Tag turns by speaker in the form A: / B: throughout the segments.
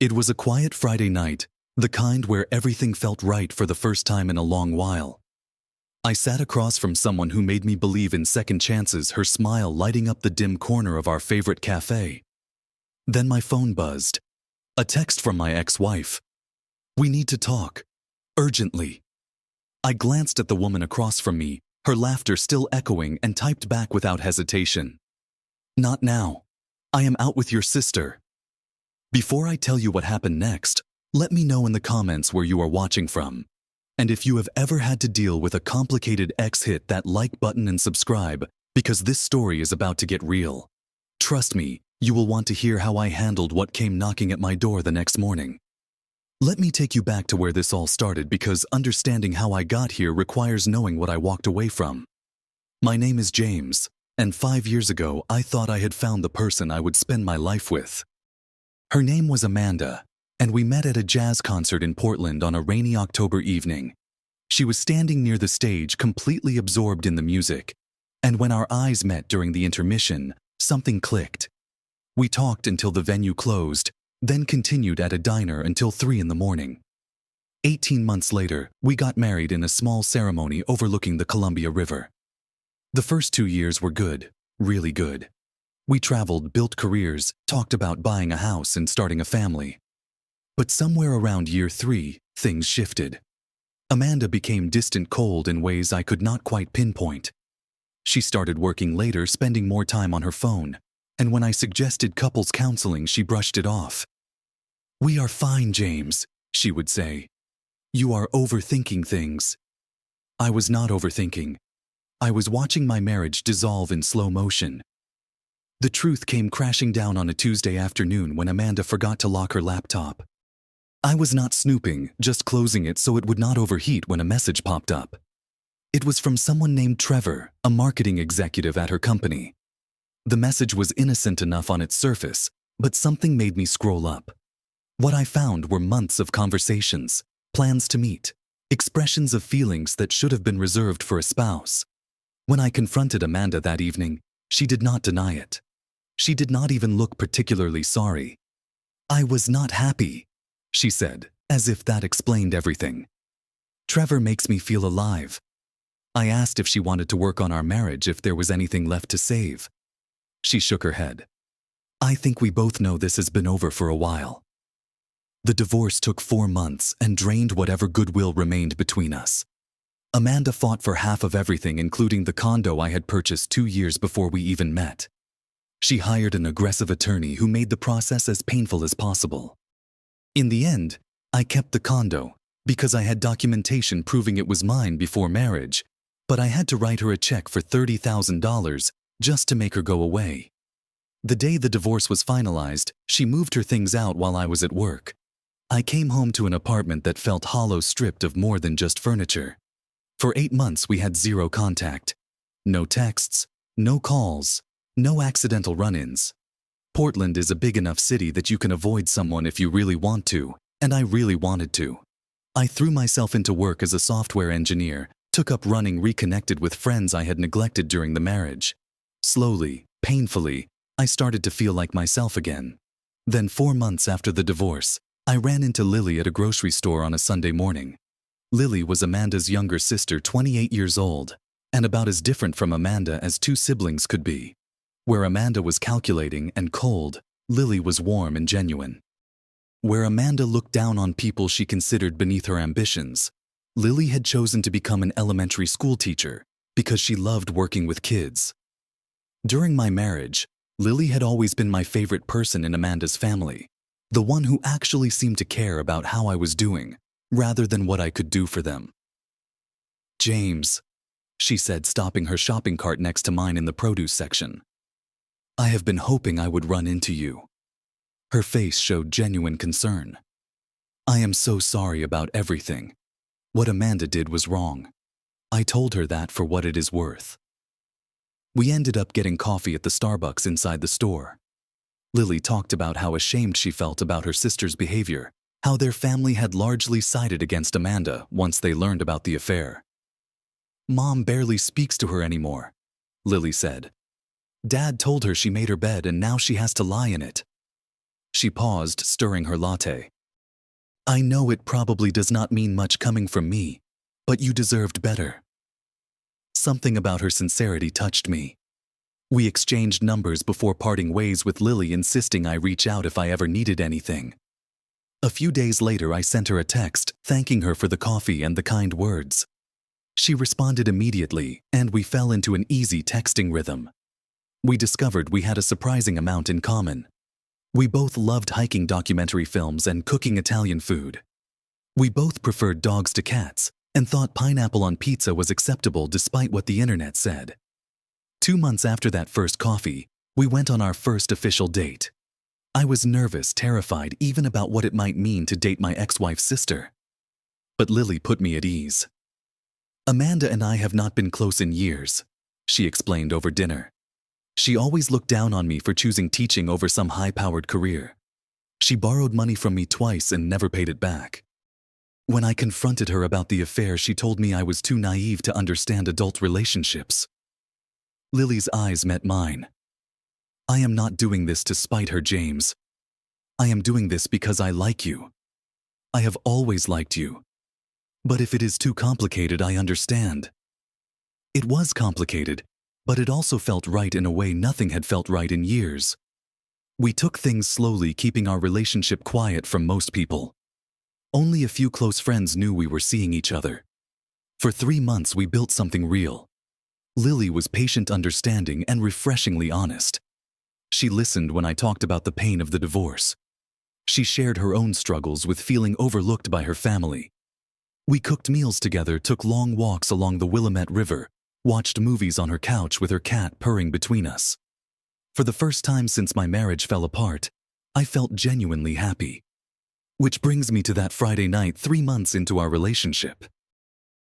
A: It was a quiet Friday night, the kind where everything felt right for the first time in a long while. I sat across from someone who made me believe in second chances, her smile lighting up the dim corner of our favorite cafe. Then my phone buzzed. A text from my ex-wife. "We need to talk. Urgently." I glanced at the woman across from me, her laughter still echoing, and typed back without hesitation. "Not now. I am out with your sister." Before I tell you what happened next, let me know in the comments where you are watching from. And if you have ever had to deal with a complicated ex, hit that like button and subscribe, because this story is about to get real. Trust me, you will want to hear how I handled what came knocking at my door the next morning. Let me take you back to where this all started, because understanding how I got here requires knowing what I walked away from. My name is James, and 5 years ago I thought I had found the person I would spend my life with. Her name was Amanda, and we met at a jazz concert in Portland on a rainy October evening. She was standing near the stage, completely absorbed in the music, and when our eyes met during the intermission, something clicked. We talked until the venue closed, then continued at a diner until 3 in the morning. 18 months later, we got married in a small ceremony overlooking the Columbia River. The first 2 years were good, really good. We traveled, built careers, talked about buying a house and starting a family. But somewhere around year 3, things shifted. Amanda became distant, cold in ways I could not quite pinpoint. She started working later, spending more time on her phone, and when I suggested couples counseling, she brushed it off. "We are fine, James," she would say. "You are overthinking things." I was not overthinking. I was watching my marriage dissolve in slow motion. The truth came crashing down on a Tuesday afternoon when Amanda forgot to lock her laptop. I was not snooping, just closing it so it would not overheat when a message popped up. It was from someone named Trevor, a marketing executive at her company. The message was innocent enough on its surface, but something made me scroll up. What I found were months of conversations, plans to meet, expressions of feelings that should have been reserved for a spouse. When I confronted Amanda that evening, she did not deny it. She did not even look particularly sorry. "I was not happy," she said, as if that explained everything. "Trevor makes me feel alive." I asked if she wanted to work on our marriage, if there was anything left to save. She shook her head. "I think we both know this has been over for a while." The divorce took 4 months and drained whatever goodwill remained between us. Amanda fought for half of everything, including the condo I had purchased 2 years before we even met. She hired an aggressive attorney who made the process as painful as possible. In the end, I kept the condo because I had documentation proving it was mine before marriage, but I had to write her a check for $30,000 just to make her go away. The day the divorce was finalized, she moved her things out while I was at work. I came home to an apartment that felt hollow, stripped of more than just furniture. For 8 months we had 0 contact. No texts, no calls, no accidental run-ins. Portland is a big enough city that you can avoid someone if you really want to, and I really wanted to. I threw myself into work as a software engineer, took up running, reconnected with friends I had neglected during the marriage. Slowly, painfully, I started to feel like myself again. Then 4 months after the divorce, I ran into Lily at a grocery store on a Sunday morning. Lily was Amanda's younger sister, 28 years old, and about as different from Amanda as 2 siblings could be. Where Amanda was calculating and cold, Lily was warm and genuine. Where Amanda looked down on people she considered beneath her ambitions, Lily had chosen to become an elementary school teacher because she loved working with kids. During my marriage, Lily had always been my favorite person in Amanda's family, the one who actually seemed to care about how I was doing, rather than what I could do for them. "James," she said, stopping her shopping cart next to mine in the produce section. "I have been hoping I would run into you." Her face showed genuine concern. "I am so sorry about everything. What Amanda did was wrong. I told her that for what it is worth." We ended up getting coffee at the Starbucks inside the store. Lily talked about how ashamed she felt about her sister's behavior, how their family had largely sided against Amanda once they learned about the affair. "Mom barely speaks to her anymore," Lily said. "Dad told her she made her bed and now she has to lie in it." She paused, stirring her latte. I know it probably does not mean much coming from me, but you deserved better. Something about her sincerity touched me. We exchanged numbers before parting ways, with Lily insisting I reach out if I ever needed anything. A few days later, I sent her a text, thanking her for the coffee and the kind words. She responded immediately, and we fell into an easy texting rhythm. We discovered we had a surprising amount in common. We both loved hiking documentary films and cooking Italian food. We both preferred dogs to cats and thought pineapple on pizza was acceptable despite what the internet said. 2 months after that first coffee, we went on our first official date. I was nervous, terrified even about what it might mean to date my ex-wife's sister. But Lily put me at ease. Amanda and I have not been close in years, she explained over dinner. She always looked down on me for choosing teaching over some high-powered career. She borrowed money from me twice and never paid it back. When I confronted her about the affair, she told me I was too naive to understand adult relationships. Lily's eyes met mine. I am not doing this to spite her, James. I am doing this because I like you. I have always liked you. But if it is too complicated, I understand. It was complicated, but it also felt right in a way nothing had felt right in years. We took things slowly, keeping our relationship quiet from most people. Only a few close friends knew we were seeing each other. For 3 months, we built something real. Lily was patient, understanding, and refreshingly honest. She listened when I talked about the pain of the divorce. She shared her own struggles with feeling overlooked by her family. We cooked meals together, took long walks along the Willamette River, watched movies on her couch with her cat purring between us. For the first time since my marriage fell apart, I felt genuinely happy. Which brings me to that Friday night 3 months into our relationship.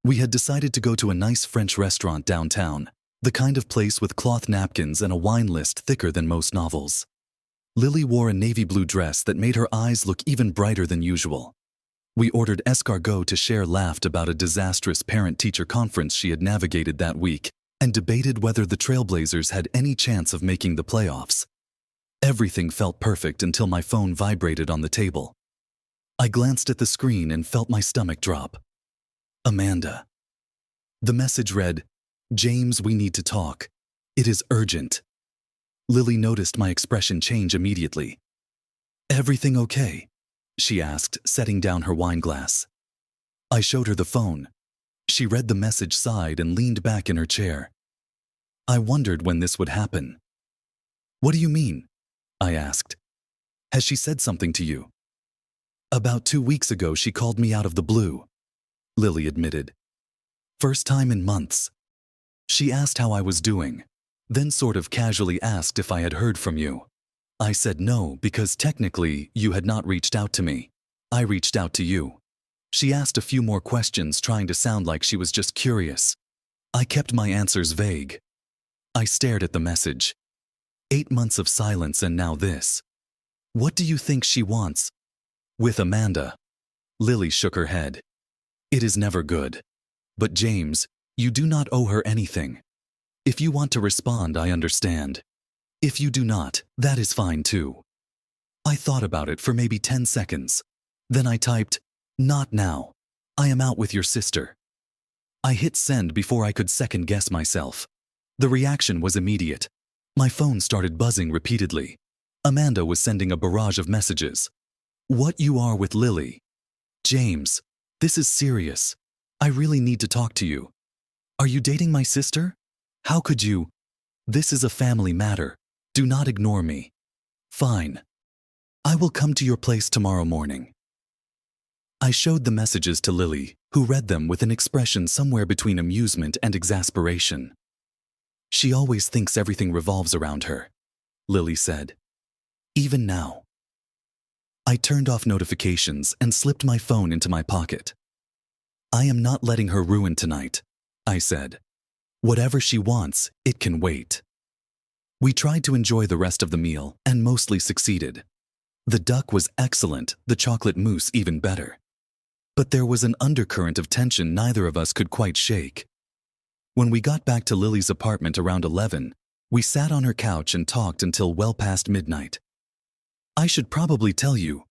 A: We had decided to go to a nice French restaurant downtown, the kind of place with cloth napkins and a wine list thicker than most novels. Lily wore a navy blue dress that made her eyes look even brighter than usual. We ordered escargot to share, laughed about a disastrous parent-teacher conference she had navigated that week, and debated whether the Trailblazers had any chance of making the playoffs. Everything felt perfect until my phone vibrated on the table. I glanced at the screen and felt my stomach drop. Amanda. The message read, "James, we need to talk. It is urgent." Lily noticed my expression change immediately. "Everything okay?" she asked, setting down her wine glass. I showed her the phone. She read the message, sighed, and leaned back in her chair. I wondered when this would happen. "What do you mean?" I asked. "Has she said something to you?" "About 2 weeks ago, she called me out of the blue," Lily admitted. "First time in months. She asked how I was doing, then sort of casually asked if I had heard from you. I said no, because technically you had not reached out to me. I reached out to you. She asked a few more questions, trying to sound like she was just curious. I kept my answers vague. I stared at the message. 8 months of silence and now this. What do you think she wants? With Amanda. Lily shook her head. It is never good. But James, you do not owe her anything. If you want to respond, I understand. If you do not, that is fine too. I thought about it for maybe 10 seconds. Then I typed, "Not now. I am out with your sister." I hit send before I could second guess myself. The reaction was immediate. My phone started buzzing repeatedly. Amanda was sending a barrage of messages. "What you are with Lily? James, this is serious. I really need to talk to you. Are you dating my sister? How could you? This is a family matter. Do not ignore me. Fine. I will come to your place tomorrow morning." I showed the messages to Lily, who read them with an expression somewhere between amusement and exasperation. "She always thinks everything revolves around her," Lily said. "Even now." I turned off notifications and slipped my phone into my pocket. "I am not letting her ruin tonight," I said. "Whatever she wants, it can wait." We tried to enjoy the rest of the meal and mostly succeeded. The duck was excellent, the chocolate mousse even better. But there was an undercurrent of tension neither of us could quite shake. When we got back to Lily's apartment around 11, we sat on her couch and talked until well past midnight. I should probably tell you,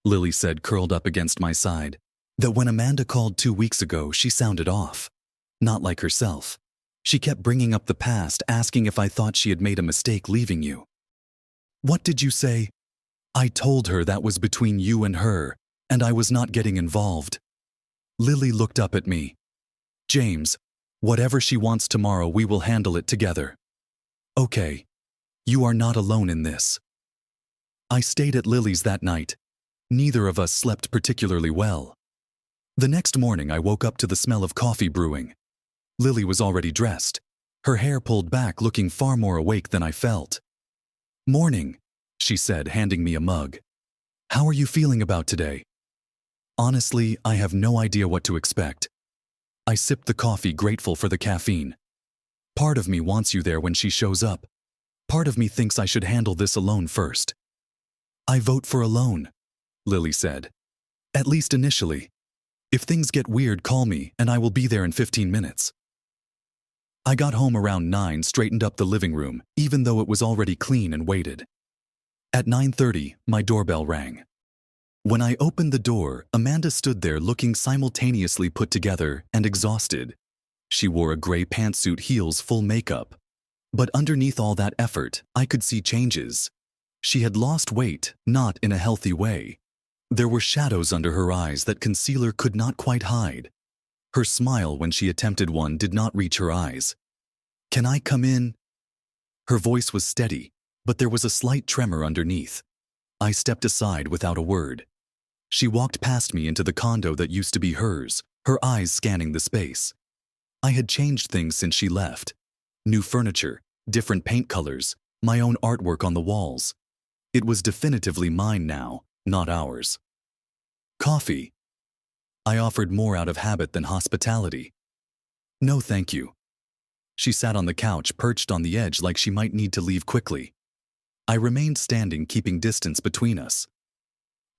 A: Lily said, curled up against my side, that when Amanda called 2 weeks ago, she sounded off. Not like herself. She kept bringing up the past, asking if I thought she had made a mistake leaving you. What did you say? I told her that was between you and her, and I was not getting involved. Lily looked up at me. James, whatever she wants tomorrow, we will handle it together. Okay. You are not alone in this. I stayed at Lily's that night. Neither of us slept particularly well. The next morning I woke up to the smell of coffee brewing. Lily was already dressed, her hair pulled back, looking far more awake than I felt. Morning, she said, handing me a mug. How are you feeling about today? Honestly, I have no idea what to expect. I sipped the coffee, grateful for the caffeine. Part of me wants you there when she shows up. Part of me thinks I should handle this alone first. I vote for alone, Lily said. At least initially. If things get weird, call me and I will be there in 15 minutes. I got home around 9, straightened up the living room, even though it was already clean, and waited. At 9:30, my doorbell rang. When I opened the door, Amanda stood there looking simultaneously put together and exhausted. She wore a gray pantsuit, heels, full makeup. But underneath all that effort, I could see changes. She had lost weight, not in a healthy way. There were shadows under her eyes that concealer could not quite hide. Her smile, when she attempted one, did not reach her eyes. Can I come in? Her voice was steady, but there was a slight tremor underneath. I stepped aside without a word. She walked past me into the condo that used to be hers, her eyes scanning the space. I had changed things since she left. New furniture, different paint colors, my own artwork on the walls. It was definitively mine now, not ours. Coffee. I offered, more out of habit than hospitality. No, thank you. She sat on the couch, perched on the edge like she might need to leave quickly. I remained standing, keeping distance between us.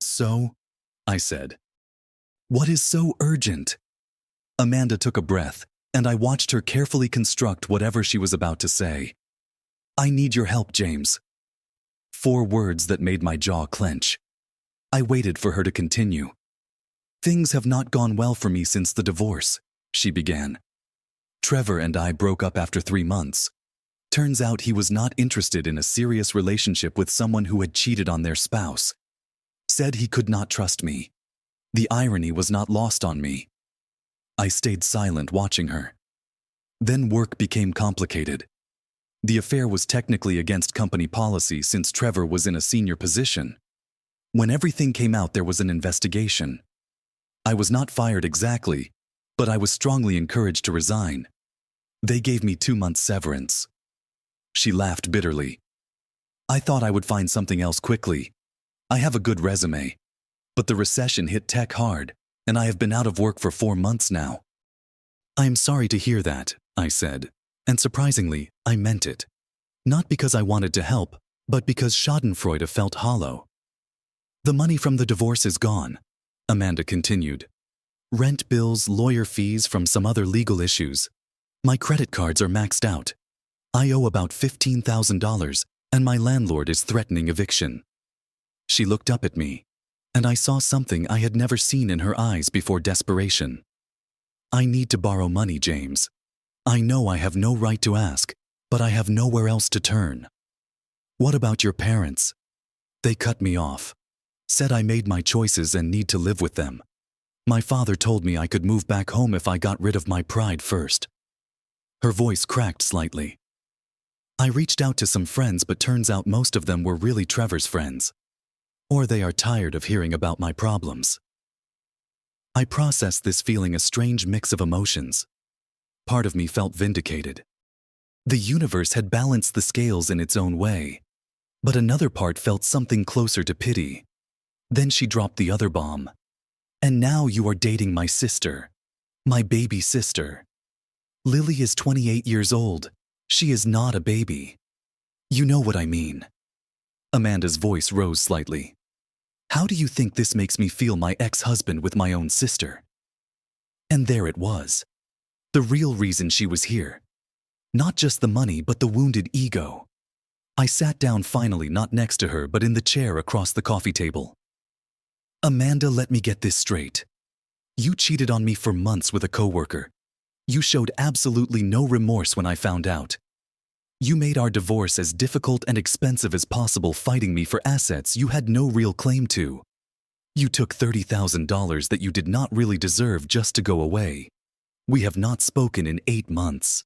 A: So, I said. What is so urgent? Amanda took a breath, and I watched her carefully construct whatever she was about to say. I need your help, James. 4 words that made my jaw clench. I waited for her to continue. Things have not gone well for me since the divorce, she began. Trevor and I broke up after 3 months. Turns out he was not interested in a serious relationship with someone who had cheated on their spouse. Said he could not trust me. The irony was not lost on me. I stayed silent, watching her. Then work became complicated. The affair was technically against company policy since Trevor was in a senior position. When everything came out, there was an investigation. I was not fired exactly, but I was strongly encouraged to resign. They gave me 2 months severance. She laughed bitterly. I thought I would find something else quickly. I have a good resume. But the recession hit tech hard, and I have been out of work for 4 months now. I am sorry to hear that, I said, and surprisingly, I meant it. Not because I wanted to help, but because schadenfreude felt hollow. The money from the divorce is gone, Amanda continued. Rent bills, lawyer fees from some other legal issues. My credit cards are maxed out. I owe about $15,000, and my landlord is threatening eviction. She looked up at me, and I saw something I had never seen in her eyes before: desperation. I need to borrow money, James. I know I have no right to ask, but I have nowhere else to turn. What about your parents? They cut me off. Said I made my choices and need to live with them. My father told me I could move back home if I got rid of my pride first. Her voice cracked slightly. I reached out to some friends, but turns out most of them were really Trevor's friends. Or they are tired of hearing about my problems. I processed this, feeling a strange mix of emotions. Part of me felt vindicated. The universe had balanced the scales in its own way. But another part felt something closer to pity. Then she dropped the other bomb. And now you are dating my sister. My baby sister. Lily is 28 years old. She is not a baby. You know what I mean. Amanda's voice rose slightly. How do you think this makes me feel, my ex-husband with my own sister? And there it was. The real reason she was here. Not just the money, but the wounded ego. I sat down finally, not next to her but in the chair across the coffee table. Amanda, let me get this straight. You cheated on me for months with a coworker. You showed absolutely no remorse when I found out. You made our divorce as difficult and expensive as possible, fighting me for assets you had no real claim to. You took $30,000 that you did not really deserve just to go away. We have not spoken in 8 months.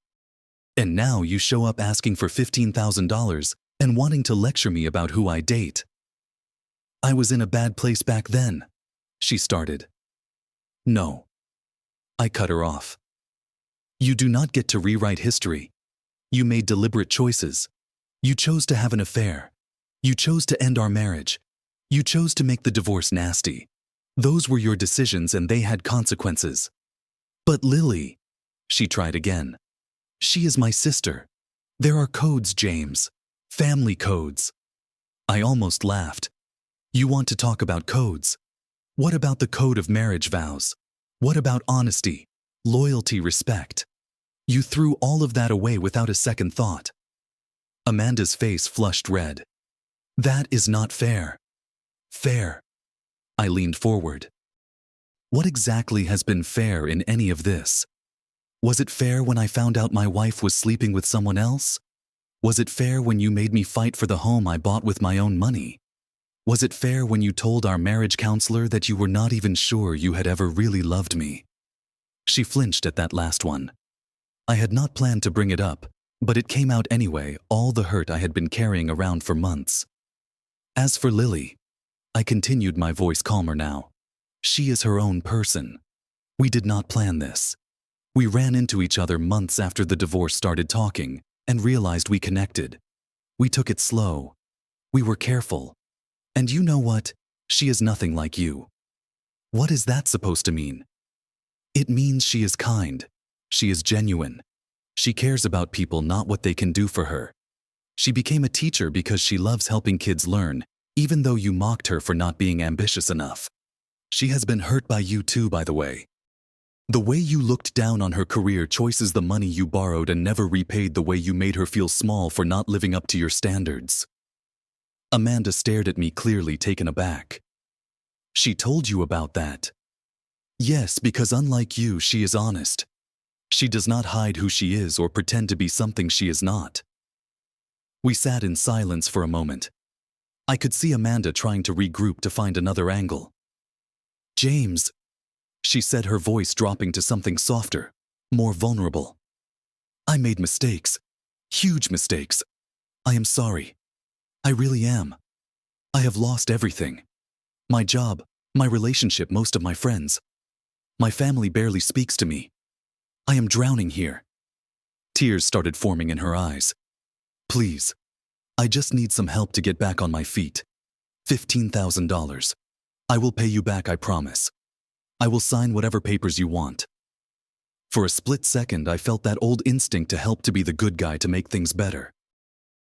A: And now you show up asking for $15,000 and wanting to lecture me about who I date. I was in a bad place back then, she started. No. I cut her off. You do not get to rewrite history. You made deliberate choices. You chose to have an affair. You chose to end our marriage. You chose to make the divorce nasty. Those were your decisions and they had consequences. But Lily, she tried again. She is my sister. There are codes, James. Family codes. I almost laughed. You want to talk about codes? What about the code of marriage vows? What about honesty, loyalty, respect? You threw all of that away without a second thought. Amanda's face flushed red. That is not fair. Fair. I leaned forward. What exactly has been fair in any of this? Was it fair when I found out my wife was sleeping with someone else? Was it fair when you made me fight for the home I bought with my own money? Was it fair when you told our marriage counselor that you were not even sure you had ever really loved me? She flinched at that last one. I had not planned to bring it up, but it came out anyway, all the hurt I had been carrying around for months. As for Lily, I continued, my voice calmer now. She is her own person. We did not plan this. We ran into each other months after the divorce, started talking, and realized we connected. We took it slow. We were careful. And you know what? She is nothing like you. What is that supposed to mean? It means she is kind. She is genuine. She cares about people, not what they can do for her. She became a teacher because she loves helping kids learn, even though you mocked her for not being ambitious enough. She has been hurt by you too, by the way. The way you looked down on her career choices, the money you borrowed and never repaid, the way you made her feel small for not living up to your standards. Amanda stared at me, clearly taken aback. She told you about that? Yes, because unlike you, she is honest. She does not hide who she is or pretend to be something she is not. We sat in silence for a moment. I could see Amanda trying to regroup to find another angle. James, she said, her voice dropping to something softer, more vulnerable. I made mistakes. Huge mistakes. I am sorry. I really am. I have lost everything. My job, my relationship, most of my friends. My family barely speaks to me. I am drowning here. Tears started forming in her eyes. Please. I just need some help to get back on my feet. $15,000. I will pay you back, I promise. I will sign whatever papers you want. For a split second, I felt that old instinct to help, to be the good guy, to make things better.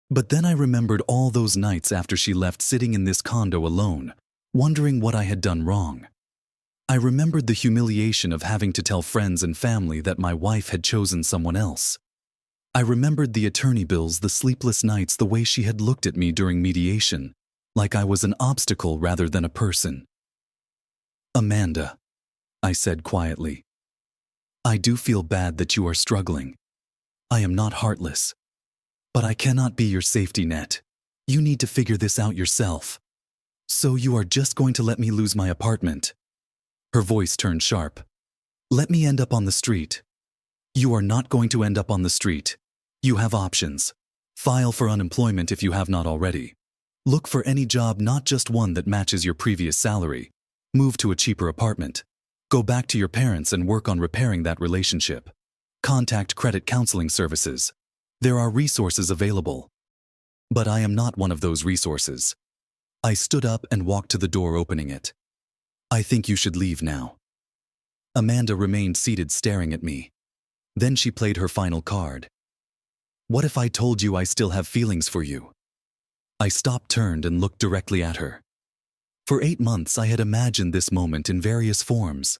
A: But then I remembered all those nights after she left, sitting in this condo alone, wondering what I had done wrong. I remembered the humiliation of having to tell friends and family that my wife had chosen someone else. I remembered the attorney bills, the sleepless nights, the way she had looked at me during mediation, like I was an obstacle rather than a person. Amanda, I said quietly, I do feel bad that you are struggling. I am not heartless. But I cannot be your safety net. You need to figure this out yourself. So you are just going to let me lose my apartment? Her voice turned sharp. Let me end up on the street? You are not going to end up on the street. You have options. File for unemployment if you have not already. Look for any job, not just one that matches your previous salary. Move to a cheaper apartment. Go back to your parents and work on repairing that relationship. Contact credit counseling services. There are resources available. But I am not one of those resources. I stood up and walked to the door, opening it. I think you should leave now. Amanda remained seated, staring at me. Then she played her final card. What if I told you I still have feelings for you? I stopped, turned, and looked directly at her. For 8 months I had imagined this moment in various forms.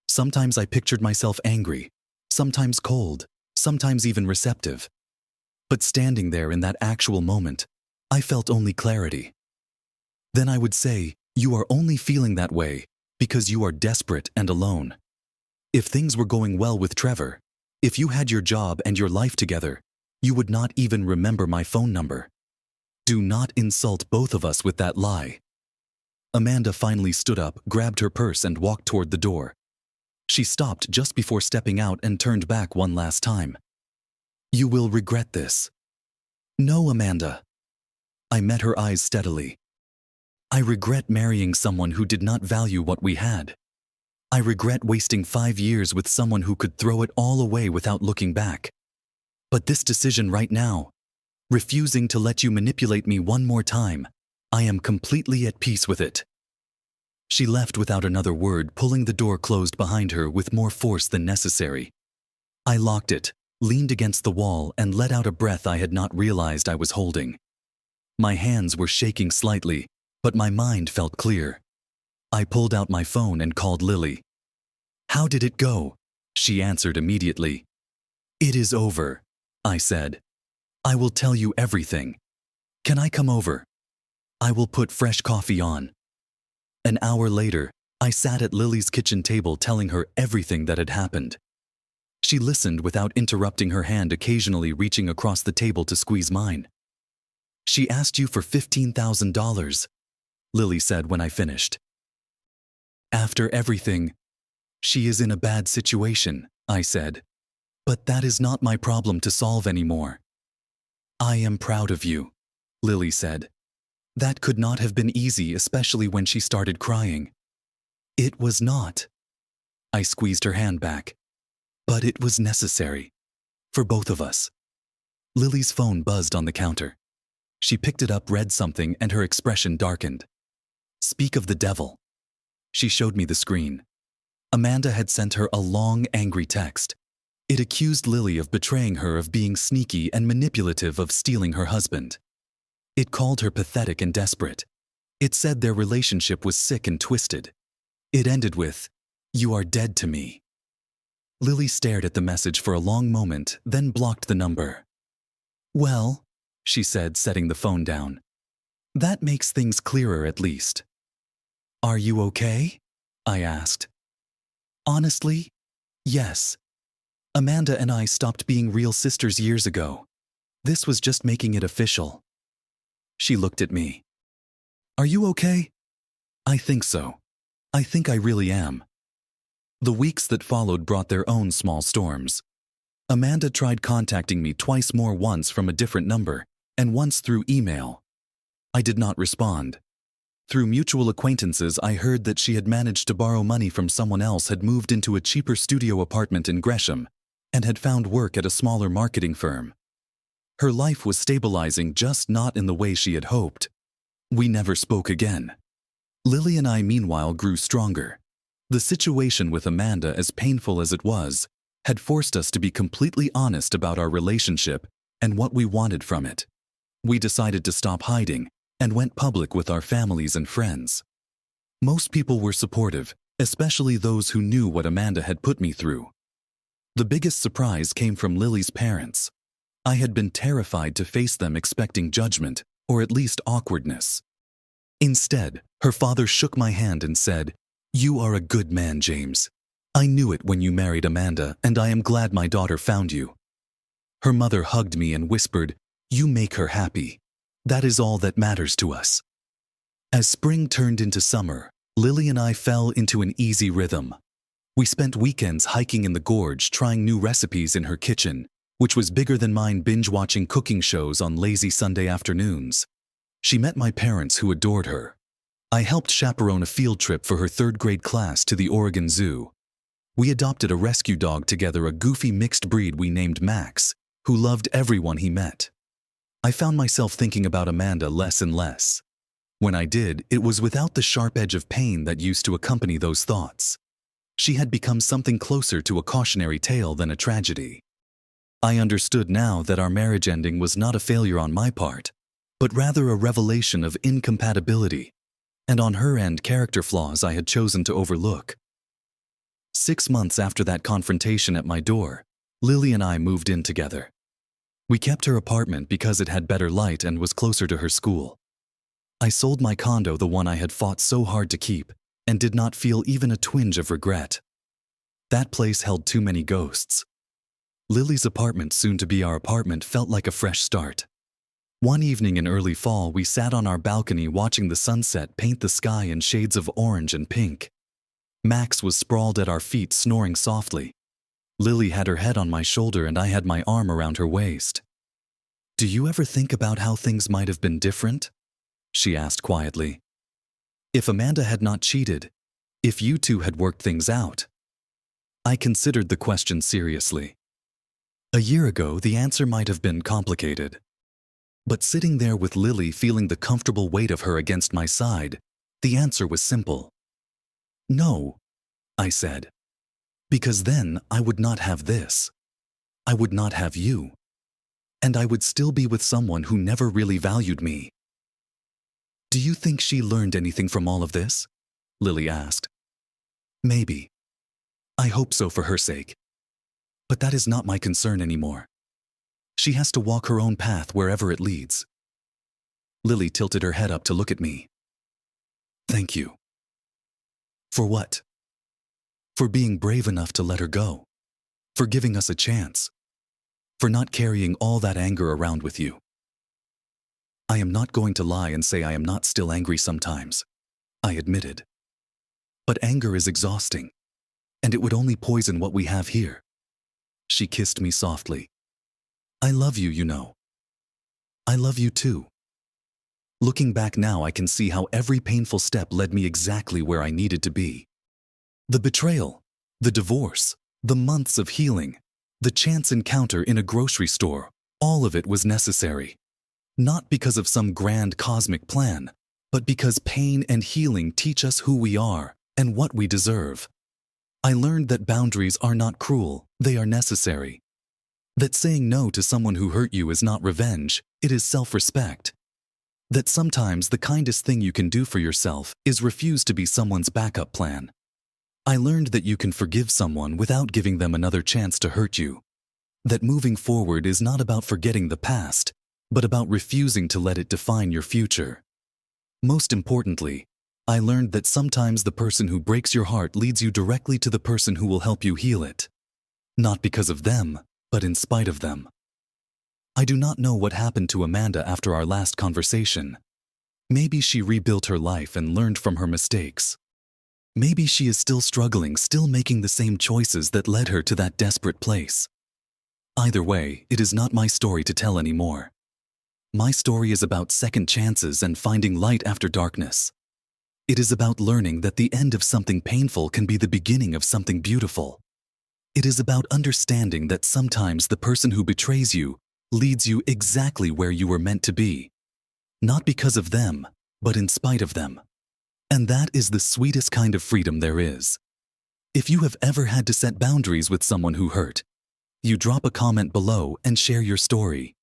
A: Sometimes I pictured myself angry, sometimes cold, sometimes even receptive. But standing there in that actual moment, I felt only clarity. Then I would say, you are only feeling that way because you are desperate and alone. If things were going well with Trevor, if you had your job and your life together, you would not even remember my phone number. Do not insult both of us with that lie. Amanda finally stood up, grabbed her purse, and walked toward the door. She stopped just before stepping out and turned back one last time. You will regret this. No, Amanda. I met her eyes steadily. I regret marrying someone who did not value what we had. I regret wasting 5 years with someone who could throw it all away without looking back. But this decision right now, refusing to let you manipulate me one more time, I am completely at peace with it. She left without another word, pulling the door closed behind her with more force than necessary. I locked it, leaned against the wall, and let out a breath I had not realized I was holding. My hands were shaking slightly, but my mind felt clear. I pulled out my phone and called Lily. How did it go? She answered immediately. It is over, I said. I will tell you everything. Can I come over? I will put fresh coffee on. An hour later, I sat at Lily's kitchen table telling her everything that had happened. She listened without interrupting, her hand occasionally reaching across the table to squeeze mine. She asked you for $15,000, Lily said when I finished. After everything, she is in a bad situation, I said. But that is not my problem to solve anymore. I am proud of you, Lily said. That could not have been easy, especially when she started crying. It was not. I squeezed her hand back. But it was necessary. For both of us. Lily's phone buzzed on the counter. She picked it up, read something, and her expression darkened. Speak of the devil. She showed me the screen. Amanda had sent her a long, angry text. It accused Lily of betraying her, of being sneaky and manipulative, of stealing her husband. It called her pathetic and desperate. It said their relationship was sick and twisted. It ended with, "You are dead to me." Lily stared at the message for a long moment, then blocked the number. Well, she said, setting the phone down. That makes things clearer at least. Are you okay? I asked. Honestly, yes. Amanda and I stopped being real sisters years ago. This was just making it official. She looked at me. Are you okay? I think so. I think I really am. The weeks that followed brought their own small storms. Amanda tried contacting me twice more, once from a different number, and once through email. I did not respond. Through mutual acquaintances, I heard that she had managed to borrow money from someone else, had moved into a cheaper studio apartment in Gresham, and had found work at a smaller marketing firm. Her life was stabilizing, just not in the way she had hoped. We never spoke again. Lily and I, meanwhile, grew stronger. The situation with Amanda, as painful as it was, had forced us to be completely honest about our relationship and what we wanted from it. We decided to stop hiding and went public with our families and friends. Most people were supportive, especially those who knew what Amanda had put me through. The biggest surprise came from Lily's parents. I had been terrified to face them, expecting judgment, or at least awkwardness. Instead, her father shook my hand and said, "You are a good man, James. I knew it when you married Amanda, and I am glad my daughter found you." Her mother hugged me and whispered, "You make her happy. That is all that matters to us." As spring turned into summer, Lily and I fell into an easy rhythm. We spent weekends hiking in the gorge, trying new recipes in her kitchen, which was bigger than mine, binge-watching cooking shows on lazy Sunday afternoons. She met my parents, who adored her. I helped chaperone a field trip for her third-grade class to the Oregon Zoo. We adopted a rescue dog together, a goofy mixed breed we named Max, who loved everyone he met. I found myself thinking about Amanda less and less. When I did, it was without the sharp edge of pain that used to accompany those thoughts. She had become something closer to a cautionary tale than a tragedy. I understood now that our marriage ending was not a failure on my part, but rather a revelation of incompatibility, and on her end, character flaws I had chosen to overlook. 6 months after that confrontation at my door, Lily and I moved in together. We kept her apartment because it had better light and was closer to her school. I sold my condo, the one I had fought so hard to keep, and did not feel even a twinge of regret. That place held too many ghosts. Lily's apartment, soon to be our apartment, felt like a fresh start. One evening in early fall, we sat on our balcony watching the sunset paint the sky in shades of orange and pink. Max was sprawled at our feet, snoring softly. Lily had her head on my shoulder and I had my arm around her waist. "Do you ever think about how things might have been different?" she asked quietly. "If Amanda had not cheated, if you two had worked things out?" I considered the question seriously. A year ago, the answer might have been complicated. But sitting there with Lily, feeling the comfortable weight of her against my side, the answer was simple. "No," I said. "Because then I would not have this. I would not have you. And I would still be with someone who never really valued me." "Do you think she learned anything from all of this?" Lily asked. "Maybe. I hope so for her sake. But that is not my concern anymore. She has to walk her own path wherever it leads." Lily tilted her head up to look at me. "Thank you." "For what?" "For being brave enough to let her go. For giving us a chance. For not carrying all that anger around with you." "I am not going to lie and say I am not still angry sometimes," I admitted. "But anger is exhausting, and it would only poison what we have here." She kissed me softly. "I love you, you know." "I love you too." Looking back now, I can see how every painful step led me exactly where I needed to be. The betrayal, the divorce, the months of healing, the chance encounter in a grocery store, all of it was necessary. Not because of some grand cosmic plan, but because pain and healing teach us who we are and what we deserve. I learned that boundaries are not cruel, they are necessary. That saying no to someone who hurt you is not revenge, it is self-respect. That sometimes the kindest thing you can do for yourself is refuse to be someone's backup plan. I learned that you can forgive someone without giving them another chance to hurt you. That moving forward is not about forgetting the past, but about refusing to let it define your future. Most importantly, I learned that sometimes the person who breaks your heart leads you directly to the person who will help you heal it. Not because of them, but in spite of them. I do not know what happened to Amanda after our last conversation. Maybe she rebuilt her life and learned from her mistakes. Maybe she is still struggling, still making the same choices that led her to that desperate place. Either way, it is not my story to tell anymore. My story is about second chances and finding light after darkness. It is about learning that the end of something painful can be the beginning of something beautiful. It is about understanding that sometimes the person who betrays you leads you exactly where you were meant to be. Not because of them, but in spite of them. And that is the sweetest kind of freedom there is. If you have ever had to set boundaries with someone who hurt, you drop a comment below and share your story.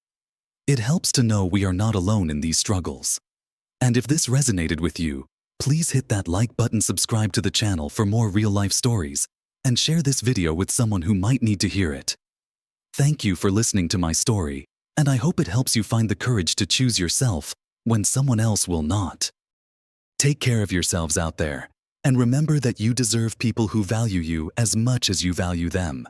A: It helps to know we are not alone in these struggles. And if this resonated with you, please hit that like button, subscribe to the channel for more real-life stories, and share this video with someone who might need to hear it. Thank you for listening to my story, and I hope it helps you find the courage to choose yourself when someone else will not. Take care of yourselves out there, and remember that you deserve people who value you as much as you value them.